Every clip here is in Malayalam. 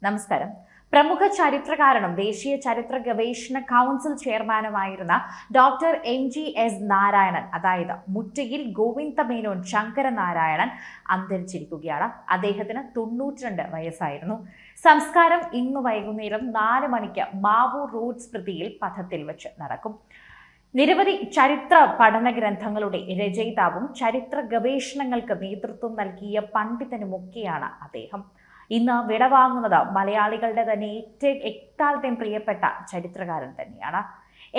നമസ്കാരം. പ്രമുഖ ചരിത്രകാരനും ദേശീയ ചരിത്ര ഗവേഷണ കൗൺസിൽ ചെയർമാനുമായിരുന്ന ഡോക്ടർ MGS നാരായണൻ, അതായത് മുറ്റയിൽ ഗോവിന്ദമേനോൻ ശങ്കരനാരായണൻ അന്തരിച്ചിരിക്കുകയാണ്. അദ്ദേഹത്തിന് 92 വയസ്സായിരുന്നു. സംസ്കാരം ഇന്ന് വൈകുന്നേരം 4 മണിക്ക് മാവൂർ റോഡ് സ്മൃതിയിൽ പഥത്തിൽ വെച്ച് നടക്കും. നിരവധി ചരിത്ര പഠന ഗ്രന്ഥങ്ങളുടെ രചയിതാവും ചരിത്ര ഗവേഷണങ്ങൾക്ക് നേതൃത്വം നൽകിയ പണ്ഡിതനുമൊക്കെയാണ് അദ്ദേഹം. ഇന്ന് വിടവാങ്ങുന്നത് മലയാളികളുടെ തന്നെ എക്കാലത്തെയും പ്രിയപ്പെട്ട ചരിത്രകാരൻ തന്നെയാണ്.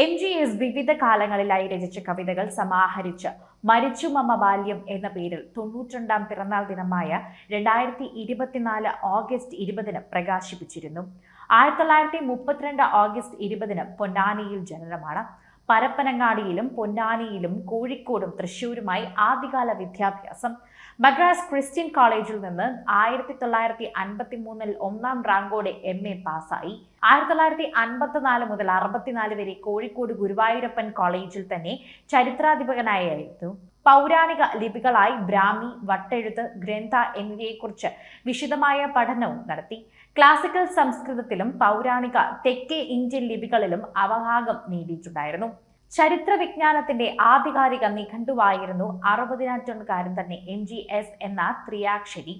MGS വിവിധ കാലങ്ങളിലായി രചിച്ച കവിതകൾ സമാഹരിച്ച് മരിച്ചു മമ ബാല്യം എന്ന പേരിൽ 92ാം പിറന്നാൾ ദിനമായ 2024 ഓഗസ്റ്റ് 20 പ്രകാശിപ്പിച്ചിരുന്നു. 1932 ഓഗസ്റ്റ് 20 പൊന്നാനിയിൽ ജനനമാണ്. പരപ്പനങ്ങാടിയിലും പൊന്നാനിയിലും കോഴിക്കോടും തൃശ്ശൂരുമായി ആദ്യകാല വിദ്യാഭ്യാസം. മദ്രാസ് ക്രിസ്ത്യൻ കോളേജിൽ നിന്ന് 1953 1ാം റാങ്കോടെ MA പാസ്സായി. 1954 മുതൽ 64 വരെ കോഴിക്കോട് ഗുരുവായൂരപ്പൻ കോളേജിൽ തന്നെ ചരിത്രാധ്യാപകനായിരുന്നു. പൗരാണിക ലിപികളായി ബ്രാഹ്മി, വട്ടെഴുത്ത്, ഗ്രന്ഥ എന്നിവയെക്കുറിച്ച് വിശദമായ പഠനവും നടത്തി. ക്ലാസിക്കൽ സംസ്കൃതത്തിലും പൗരാണിക തെക്കേ ഇന്ത്യൻ ലിപികളിലും അവഗാഹം നേടിയിട്ടുണ്ടായിരുന്നു. ചരിത്ര വിജ്ഞാനത്തിന്റെ ആധികാരിക നിഘണ്ടുവായിരുന്നു 60ാം തന്നെ MGS എന്ന ത്രിയാക്ഷരി.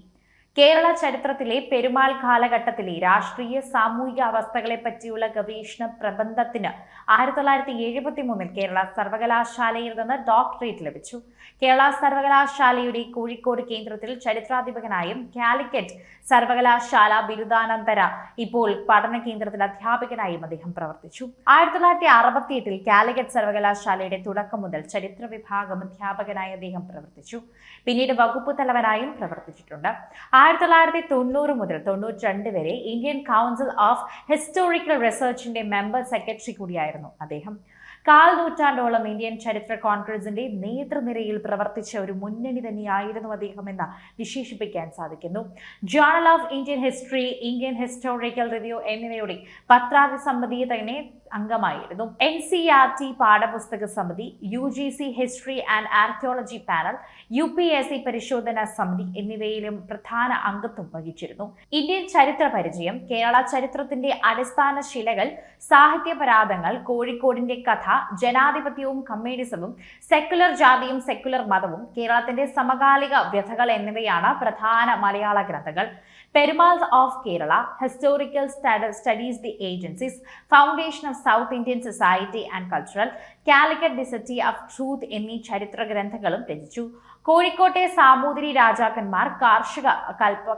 കേരള ചരിത്രത്തിലെ പെരുമാൾ കാലഘട്ടത്തിലെ രാഷ്ട്രീയ സാമൂഹിക അവസ്ഥകളെ പറ്റിയുള്ള ഗവേഷണ പ്രബന്ധത്തിന് 1973 കേരള സർവകലാശാലയിൽ നിന്ന് ഡോക്ടറേറ്റ് ലഭിച്ചു. കേരള സർവകലാശാലയുടെ കോഴിക്കോട് കേന്ദ്രത്തിൽ ചരിത്രാധ്യാപകനായും കാലിക്കറ്റ് സർവകലാശാല ബിരുദാനന്തര ഇപ്പോൾ പഠന കേന്ദ്രത്തിൽ അധ്യാപകനായും അദ്ദേഹം പ്രവർത്തിച്ചു. 1968 കാലിക്കറ്റ് സർവകലാശാലയുടെ തുടക്കം മുതൽ ചരിത്ര വിഭാഗം അധ്യാപകനായി അദ്ദേഹം പ്രവർത്തിച്ചു. പിന്നീട് വകുപ്പ് തലവനായും പ്രവർത്തിച്ചിട്ടുണ്ട്. 1990 മുതൽ 92 വരെ ഇന്ത്യൻ കൗൺസിൽ ഓഫ് ഹിസ്റ്റോറിക്കൽ റിസർച്ചിന്റെ മെമ്പർ സെക്രട്ടറി കൂടിയായിരുന്നു അദ്ദേഹം. 1/4 നൂറ്റാണ്ടോളം ഇന്ത്യൻ ചരിത്ര കോൺഗ്രസിന്റെ നേതൃനിരയിൽ പ്രവർത്തിച്ച ഒരു മുന്നണി തന്നെയായിരുന്നു അദ്ദേഹം എന്ന് വിശേഷിപ്പിക്കാൻ സാധിക്കുന്നു. Journal of Indian history, Indian historical review എന്നിവയുടെ പത്രാധിസമിതി തന്നെ അംഗമായിരുന്നു. NCERT പാഠപുസ്തക സമിതി, UGC history and archaeology panel, UPSC പരിശോധനാ സമിതി എന്നിവയിലും പ്രധാന അംഗത്വം വഹിച്ചിരുന്നു. ഇന്ത്യൻ ചരിത്ര പരിചയം, കേരള ചരിത്രത്തിന്റെ അടിസ്ഥാന ശിലകൾ, സാഹിത്യപരാധങ്ങൾ, കോഴിക്കോടിന്റെ കഥ, ജനാധിപത്യവും കമ്മ്യൂണിസവും, സെക്കുലർ ജാതിയും സെക്കുലർ മതവും, കേരളത്തിന്റെ സമകാലിക വ്യഥകൾ എന്നിവയാണ് പ്രധാന മലയാള ഗ്രന്ഥങ്ങൾ. Perumal of Kerala, historical studies the agencies, foundation of south Indian society and cultural, Calicut the city of truth എന്നീ ചരിത്ര ഗ്രന്ഥങ്ങളും രചിച്ചു. കോഴിക്കോട്ടെ സാമൂതിരി രാജാക്കന്മാർ, കാർഷിക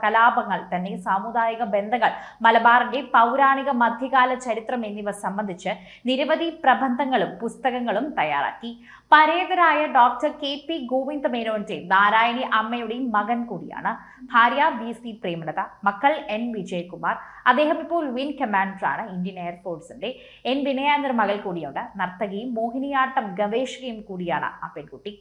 കലാപങ്ങൾ തന്നെ, സാമുദായിക ബന്ധങ്ങൾ, മലബാറിന്റെ പൗരാണിക മധ്യകാല ചരിത്രം എന്നിവ സംബന്ധിച്ച് നിരവധി പ്രബന്ധങ്ങളും പുസ്തകങ്ങളും തയ്യാറാക്കി. പരേതരായ ഡോക്ടർ KP ഗോവിന്ദമേനോന്റെ നാരായണി അമ്മയുടെയും മകൻ കൂടിയാണ്. ഭാര്യ BC പ്രേമലത, മക്കൾ N വിജയകുമാർ. അദ്ദേഹം ഇപ്പോൾ വിൻ കമാൻഡറാണ് ഇന്ത്യൻ എയർഫോഴ്സിന്റെ. N വിനയ എന്നൊരു മകൾ കൂടിയുണ്ട്. നർത്തകിയും മോഹിനിയാട്ടം ഗവേഷകയും കൂടിയാണ് ആ പെൺകുട്ടി.